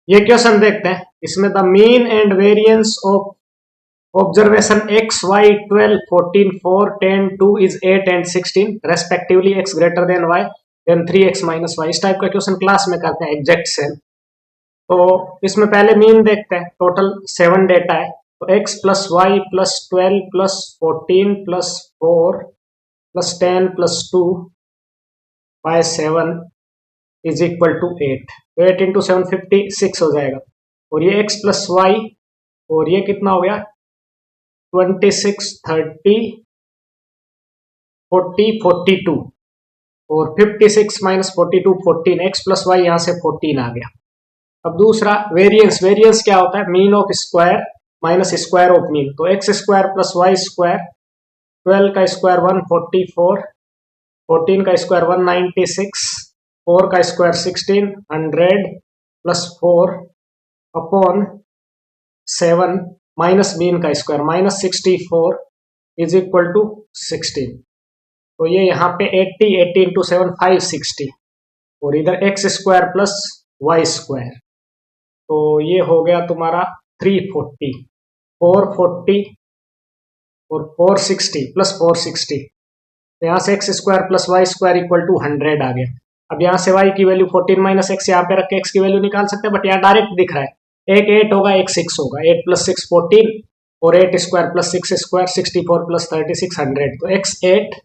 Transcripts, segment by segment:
ये क्वेश्चन देखते हैं। इसमें the mean and variance of observation x, y, 12, 14, 4, 10, 2 is 8 and 16 respectively x greater than y then 3x minus y। इस type का question class में करते हैं एग्जैक्ट सेम। तो इसमें पहले मीन देखते हैं। टोटल 7 डेटा है, तो x plus Y plus 12 plus 14 plus 4 plus 10 plus 2 by 7 is equal to 8। तो 8 इंटू 7 56 हो जाएगा। और ये x प्लस वाई और ये कितना हो गया 26, 30, 40, 42 और 56 माइनस 42 14, x प्लस वाई यहाँ से 14 आ गया। अब दूसरा वेरिएंस, वेरिएंस क्या होता है mean of square minus square of mean. तो X square plus Y square, 12 का स्क्वायर 144, 14 का स्क्वायर 196, 4 का square 16, 100 plus 4 upon 7 minus mean का square minus 64 is equal to 16। तो ये यहाँ पे 80 इंटू 7 560 और इधर X square plus Y square, तो ये हो गया तुम्हारा 340, 440 और 460 प्लस 460। तो यहाँ से X square plus Y square equal to 100 आ गया। अब यहाँ से y की वैल्यू 14 माइनस एक्स यहाँ पे रख के x की वैल्यू निकाल सकते हैं, बट यहाँ डायरेक्ट दिख रहा है। एक 8 होगा, एक 6 होगा, 8 प्लस 6 14 और 8 स्क्वायर प्लस 6 स्क्वायर 64 प्लस 36 100। तो x 8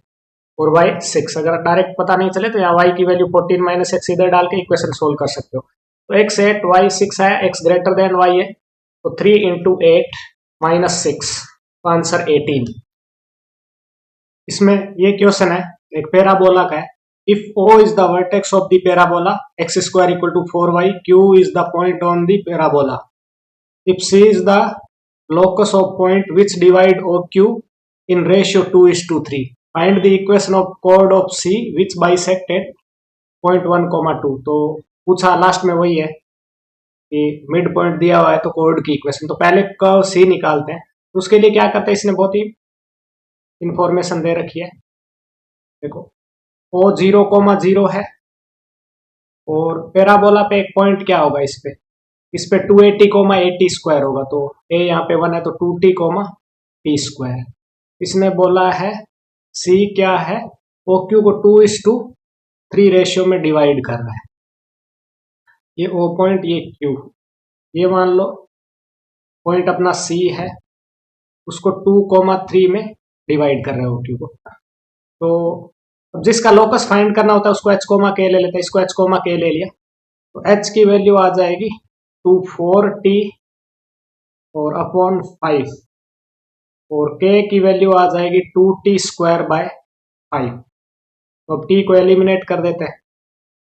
और y 6। अगर डायरेक्ट पता नहीं चले तो यहाँ y की वैल्यू 14 माइनस एक्स इधर डाल के इक्वेशन सोल्व कर सकते हो। तो x 8 y 6 है, x ग्रेटर देन y है, तो 3 इंटू 8 माइनस 6, तो आंसर 18। इसमें ये क्वेश्चन है एक पैराबोला का है। If O is the vertex of the parabola x square equal to 4y, Q is the point on the parabola. If C is the locus of point which divide OQ in ratio 2:3, find the equation of chord of C which bisected point 1, 2। तो पूछा last में वही है कि mid point दिया हुआ है तो कोड की इक्वेशन। तो पहले कर्व C निकालते हैं। तो उसके लिए क्या करते हैं, इसने बहुत ही इंफॉर्मेशन दे रखी है। देखो O 0,0 है और पैराबोला पे एक पॉइंट क्या होगा इस पे 280, 80 स्क्वायर होगा। तो A यहाँ पे 1 है तो 2t, t स्क्वायर। इसने बोला है C क्या है, OQ को 2:3 रेशियो में डिवाइड कर रहा है। ये O पॉइंट, ये Q, ये मान लो पॉइंट अपना C है, उसको 2,3 में डिवाइड कर रहा है OQ को। तो अब जिसका लोकस फाइंड करना होता है उसको h, k ले लेते हैं। इसको h, k ले लिया तो h की वैल्यू आ जाएगी 24t और अपॉन 5 और k की वैल्यू आ जाएगी 2t स्क्वायर बाय 5। तो अब t को एलिमिनेट कर देते हैं।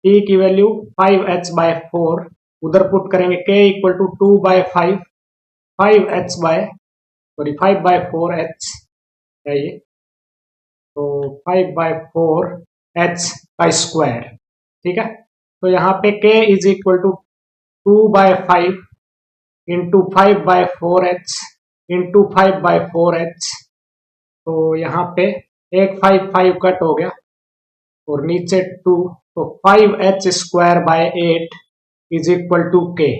t की वैल्यू 5h बाय 4 उधर पुट करेंगे, k equal to 2 by 5, 5h by 4h है ये, तो 5 बाय 4h का स्क्वायर। ठीक है, तो यहाँ पे k is equal to 2 by 5 into 5 by 4h into 5 by 4h। तो यहाँ पे एक 5 कट हो गया और नीचे 2, तो 5h square by 8 is equal to k।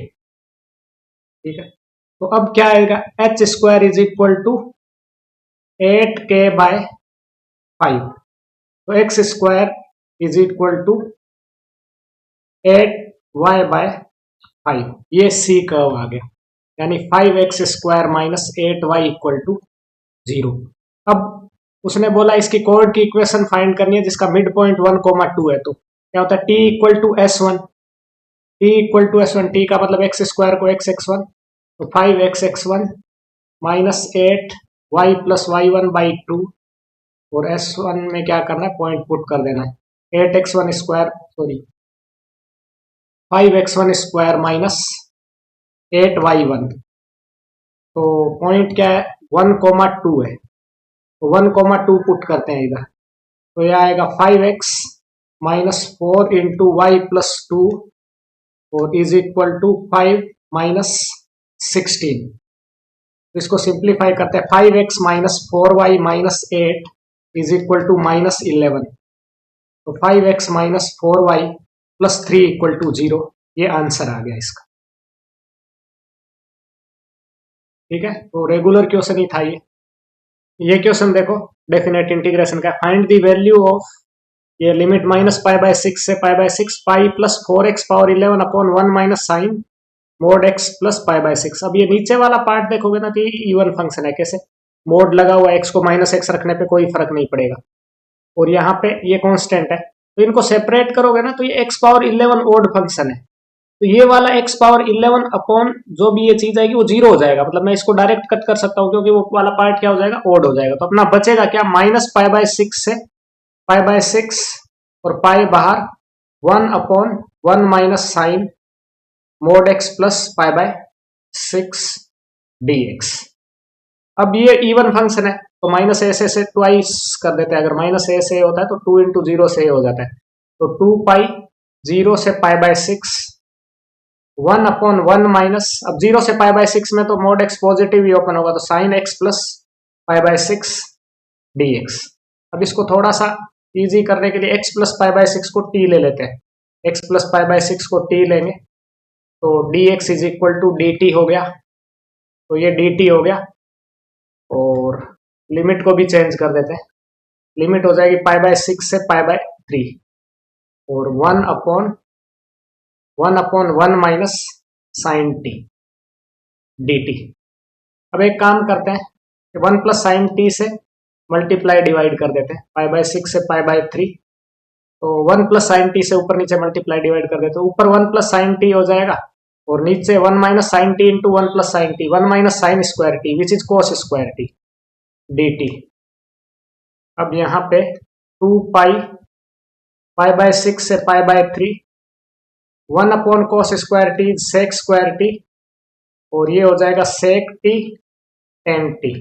ठीक है, तो अब क्या आएगा, h square is equal to 8k by 5। तो x square is equal to 8y by 5। ये C कर्व आ गया, यानी 5x square minus 8y equal to 0। अब उसने बोला इसकी कोड की इक्वेशन फाइंड करनी है जिसका मिड पॉइंट 1,2 है। तो क्या होता है, t equal to s1, t equal to s1, t का मतलब x स्क्वायर को xx1, तो 5x(x1) minus 8y plus y1 by 2 और S1 में क्या करना है, पॉइंट पुट कर देना है। 8x1 square 5x1 square minus 8y1। तो पॉइंट क्या है 1,2 है, तो 1,2 पुट करते हैं इधर। तो यह आएगा 5x minus 4 into Y plus 2 और इज इक्वल टू 5 माइनस 16। तो इसको सिंप्लीफाई करते हैं, 5x minus 4y minus 8 is equal to minus 11। तो 5x minus 4y plus 3 equal to 0, ये आंसर आ गया इसका। ठीक है, तो रेगुलर क्वेश्चन ही था ये क्वेश्चन देखो डेफिनेट इंटीग्रेशन का, फाइंड द वैल्यू ऑफ, ये limit minus pi by six से pi by six, pi plus 4x power 11 upon 1 minus sine mod x plus pi by six. अब ये नीचे वाला पार्ट देखोगे ना तो ये इवन फंक्शन है, कैसे मोड लगा हुआ x को माइनस एक्स रखने पे कोई फर्क नहीं पड़ेगा, और यहाँ पे ये कांस्टेंट है, तो इनको सेपरेट करोगे ना तो ये x पावर 11 ओड फंक्शन है, तो ये वाला x पावर 11 अपॉन जो भी ये चीज आएगी वो जीरो हो जाएगा, मतलब मैं इसको डायरेक्ट कट कर सकता हूँ क्योंकि वो वाला पार्ट क्या हो जाएगा, ओड हो जाएगा। तो अपना बचेगा क्या, माइनस पाई बाय सिक्स से पाई बाय सिक्स और पाई बाहर 1 upon 1 minus sine mod x plus pi by six dx। अब ये इवन फंक्शन है तो माइनस ए से ट्वाइस कर देते हैं, अगर माइनस ए से होता है तो 2 इंटू जीरो से हो जाता है, तो 2 पाई जीरो से pi by six 1 upon 1 minus, अब जीरो से पाई बाय सिक्स में तो मोड एक्स पॉजिटिव ही ओपन होगा, तो sine x plus pi by six dx। अब इसको थोड़ा सा इजी करने के लिए x plus pi by six को t ले लेते हैं, x plus pi by six को t लेंगे तो dx is equal to dt हो गया, तो ये dt हो गया, और लिमिट को भी चेंज कर देते हैं, लिमिट हो जाएगी पाई बाय सिक्स से पाई बाय थ्री, और 1 upon 1 minus sine T dt। अब एक काम करते हैं, 1 प्लस साइन टी से मल्टीप्लाई डिवाइड कर देते हैं, पाई बाय सिक्स से पाई बाय थ्री, तो 1 प्लस साइन टी से ऊपर नीचे मल्टीप्लाई डिवाइड कर देते हैं, ऊपर 1 प्लस साइन टी हो जाएगा और नीचे 1 minus sine T into 1 plus sine T, 1 minus sine square T which is cos square T dt। अब यहाँ पे 2 पाई पाई बाय सिक्स से pi by three, 1 upon cos square t sec square t, और ये हो जाएगा sec t tan t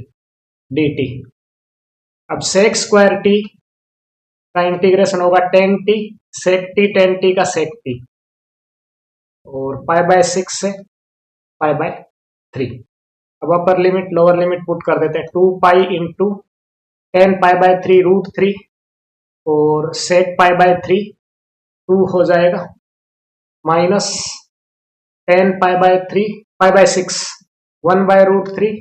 dt। अब sec square t का इंटीग्रेशन होगा tan t sec t tan t का सेक टी, और पाई बाय सिक्स से पाई बाय थ्री। अब upper limit lower limit put कर देते हैं, 2 pi into ten pi by three root three, और सेक पाई बाय थ्री 2 हो जाएगा, minus ten pi by three pi by six 1 by root three,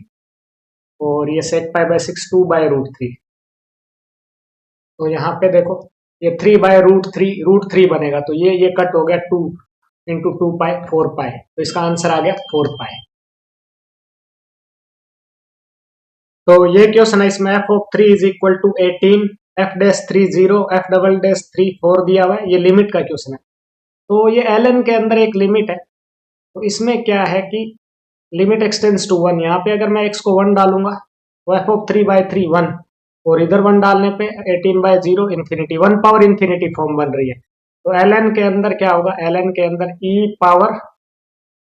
और ये sec pi by six 2 by root three. तो यहाँ पे देखो ये 3 बाय रूट थ्री बनेगा, तो ये कट हो गया 2 इंटू 2 पाई 4 पाई, तो इसका आंसर आ गया 4 पाई। तो ये क्वेश्चन है, इसमें f of 3 is equal to 18, f dash 3 0, f double dash 3 4 दिया हुआ है, ये लिमिट का क्वेश्चन है। तो ये ln के अंदर एक लिमिट है, तो इसमें क्या है कि लिमिट एक्सटेंड्स टू 1, यहाँ पे अगर मैं x को 1 डालूंगा तो एफ ऑफ 3 बाय 3 1, और इधर 1 डालने पे 18 by 0 infinity, 1 power infinity form बन रही है। तो ln के अंदर क्या होगा, ln के अंदर e पावर,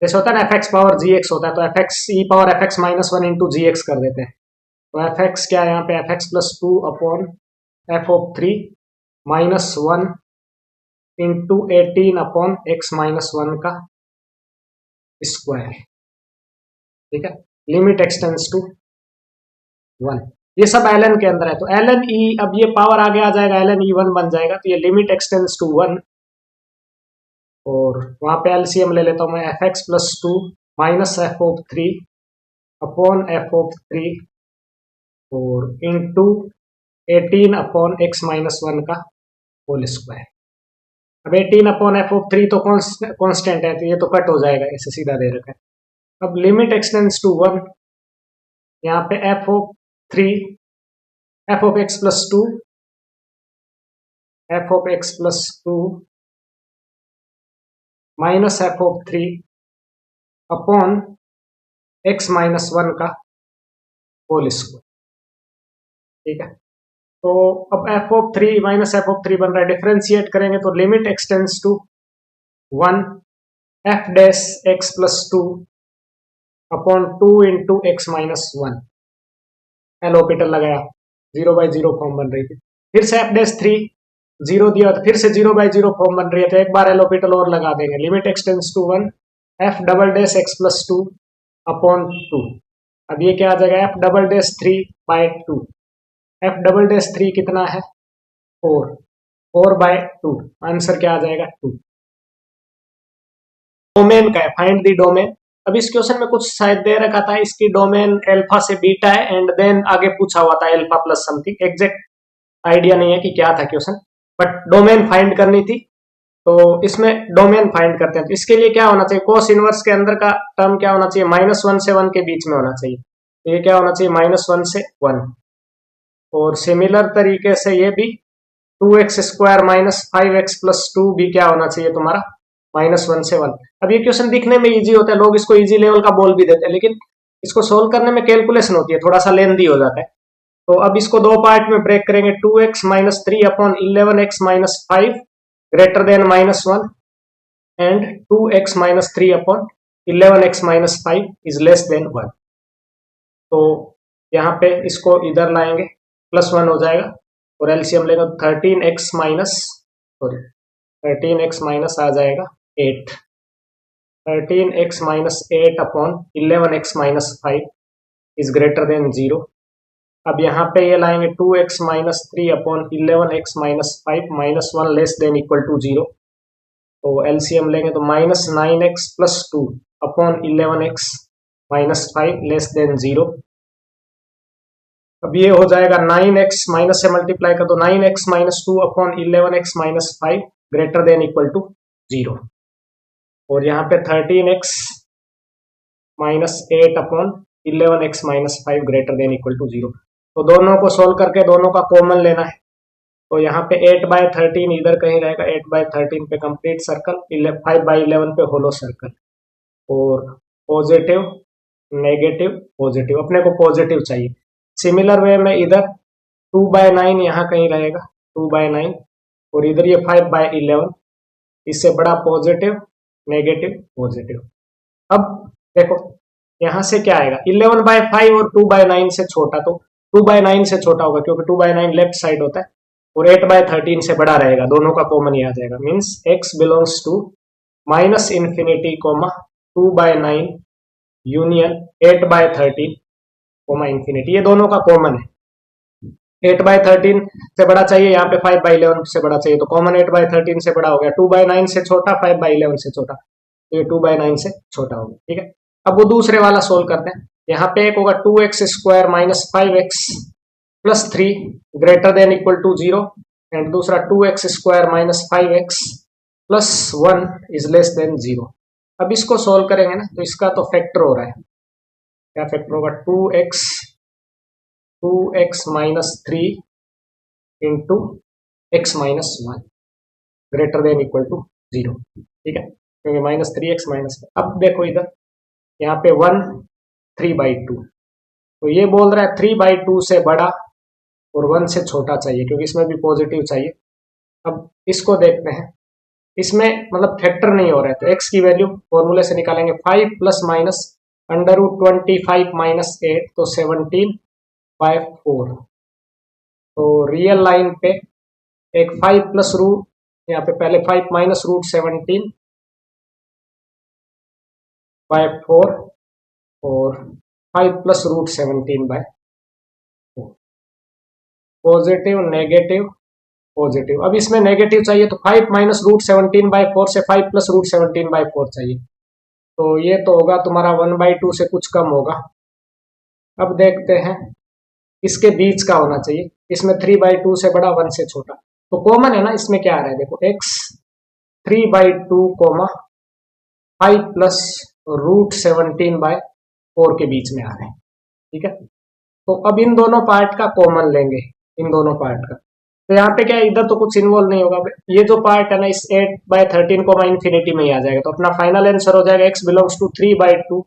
जैसे होता है ना fx पावर gx होता है, तो fx e power fx minus 1 into gx कर देते हैं, तो fx क्या है यहाँ पे, fx plus 2 upon F of 3 minus 1 into 18 upon x minus 1 का स्क्वायर, ठीक है, लिमिट एक्सटेंड्स टू 1। ये सब ln के अंदर है, तो ln e, अब ये पावर आगे आ जाएगा ln e 1 बन जाएगा, तो ये लिमिट एक्सटेंड्स टू 1, और वहां पे एलसीएम ले लेता हूं मैं, F x plus 2 minus f of 3 upon F of 3 और इंटू 18 अपॉन एक्स माइनस 1 का होल स्क्वायर। अब 18 अपॉन एफ ऑफ 3 तो कांस्टेंट है, तो ये तो कट हो जाएगा, इसे सीधा दे रखा है। अब लिमिट एक्सटेंड्स टू 1, यहाँ पे f of 3 f of x plus 2 f of x plus 2 minus f of 3 upon x minus 1 का होल स्क्वायर, ठीक है। तो अब f of 3 minus f of 3 बन रहा है, डिफरेंशिएट करेंगे तो limit x tends to 1 f dash x plus 2 upon 2 into x minus 1, L ऑर्बिटल लगाया, 0 बाई 0 फॉर्म बन रही थी, फिर से एफ डैश 3 0 दिया तो फिर से 0 बाई 0 फॉर्म बन रही है, तो एक बार एल ऑर्बिटल और लगा देंगे, limit x tends to 1 f double dash x plus 2 upon 2। अब ये क्या आ जाएगा, f double dash 3 by 2, f double dash 3 कितना है 4 बाय 2, आंसर क्या आ जाएगा 2। डोमेन का है, फाइंड द डोमेन, अब इस क्वेश्चन में कुछ शायद दे रखा था, इसकी डोमेन अल्फा से बीटा है एंड देन आगे पूछा हुआ था alpha plus something, exact idea नहीं है कि क्या था क्वेश्चन, बट डोमेन फाइंड करनी थी। तो इसमें डोमेन फाइंड करते हैं, तो इसके लिए क्या होना चाहिए, कोस इनवर्स के अंदर का टर्म क्या होना चाहिए, -1 से 1 के बीच में होना चाहिए। तो ये क्या होना चाहिए, -1 से 1। और सिमिलर तरीके से ये भी 2x² माइनस 5x प्लस 2 भी क्या होना चाहिए तुम्हारा, -1 से 1। अब ये क्वेश्चन दिखने में इजी होता है, लोग इसको इजी लेवल का बोल भी देते हैं, लेकिन इसको सोल्व करने में कैलकुलेशन होती है, थोड़ा सा लेंदी हो जाता है। तो अब इसको दो पार्ट में ब्रेक करेंगे, 2x minus 3 upon 11x minus 5 greater then -1 and 2x minus 3 upon 11x minus 5 is less then 1। तो यहाँ पे इसको इधर लाएंगे, +1 हो जाएगा और एलसीएम लेगा 13x माइनस आ जाएगा 8। 13x minus 8 upon 11x minus 5 is greater than 0। अब यहाँ पे ये लाएंगे 2x minus 3 upon 11x minus 5 -1 less than equal to 0। तो एलसीएम लेंगे तो -9x plus 2 upon 11x minus 5 less than 0। अब ये हो जाएगा 9x माइनस से मल्टीप्लाई कर दो, 9x minus 2 upon 11x minus 5 greater than equal to 0। और यहाँ पे 13x minus 8 upon 11x minus 5 greater than equal to 0। तो दोनों को सोल्व करके दोनों का कॉमन लेना है। तो यहाँ पे 8/13 इधर कहीं रहेगा, 8/13 पे कंप्लीट सर्कल, 5/11 पे होलो सर्कल, और पॉजिटिव नेगेटिव पॉजिटिव, अपने को पॉजिटिव चाहिए। सिमिलर वे में इधर 2/9 यहाँ कहीं रहेगा, 2/9, और इधर ये 5/11, इससे बड़ा पॉजिटिव नेगेटिव पॉजिटिव। अब देखो यहाँ से क्या आएगा, 11/5 और 2/9 से छोटा, तो 2/9 से छोटा होगा क्योंकि 2/9 लेफ्ट साइड होता है, और 8/13 से बड़ा रहेगा, दोनों का कॉमन ही आ जाएगा। Means x belongs to -∞, 2/9 union 8/13, ∞, ये दोनों का कॉमन है। 8/13 से बड़ा चाहिए, यहाँ पे 5/11 से बड़ा चाहिए, तो कॉमन 8/13 से बड़ा हो गया, 2/9 से छोटा, 5/11 से छोटा, तो ये 2/9 से छोटा हो गया। ठीक है, अब वो दूसरे वाला सोल्व करते हैं। यहाँ पे एक होगा 2x² minus 5x plus 3 greater than equal to 0, and दूसरा 2x² minus 5x plus 1 is less than 0। अब इसको सोल्व करेंगे ना, तो इसका तो फैक्टर हो रहा है, क्या फैक्टर होगा, 2x minus 3 into x minus 1 greater than equal to 0। ठीक है, क्योंकि -3x माइनस, अब देखो इधर यहाँ पे 1 3/2, तो ये बोल रहा है 3/2 से बड़ा और 1 से छोटा चाहिए, क्योंकि इसमें भी पॉजिटिव चाहिए। अब इसको देखते हैं, इसमें मतलब फैक्टर नहीं हो रहा है, तो x की वैल्यू फॉर्मूले से निकालेंगे, 5 प्लस माइनस √25 माइनस 8, तो 17/4। तो रियल लाइन पे एक 5 प्लस रूट, यहाँ पे पहले 5 माइनस √17/4 और 5 प्लस √17/4, पॉजिटिव नेगेटिव पॉजिटिव। अब इसमें नेगेटिव चाहिए, तो 5 माइनस √17/4 से 5 प्लस √17/4 चाहिए, तो ये तो होगा तुम्हारा 1/2 से कुछ कम होगा। अब देखते हैं, इसके बीच का होना चाहिए, इसमें 3/2 से बड़ा 1 से छोटा, तो कॉमन है ना, इसमें क्या आ रहा है, देखो x 3/2, 5 प्लस √17/4 के बीच में आ रहे हैं। ठीक है, तो अब इन दोनों पार्ट का कॉमन लेंगे, इन दोनों पार्ट का, तो यहाँ पे क्या, इधर तो कुछ इन्वॉल्व नहीं होगा, ये जो पार्ट है ना, इस 8/13 को इन्फिनिटी में ही आ जाएगा, तो अपना फाइनल आंसर हो जाएगा x बिलोंग्स टू 3/2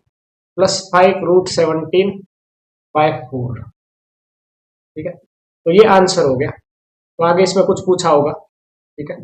प्लस 5 √17/4। ठीक है, तो ये आंसर हो गया। तो आगे इसमें कुछ पूछा होगा। ठीक है।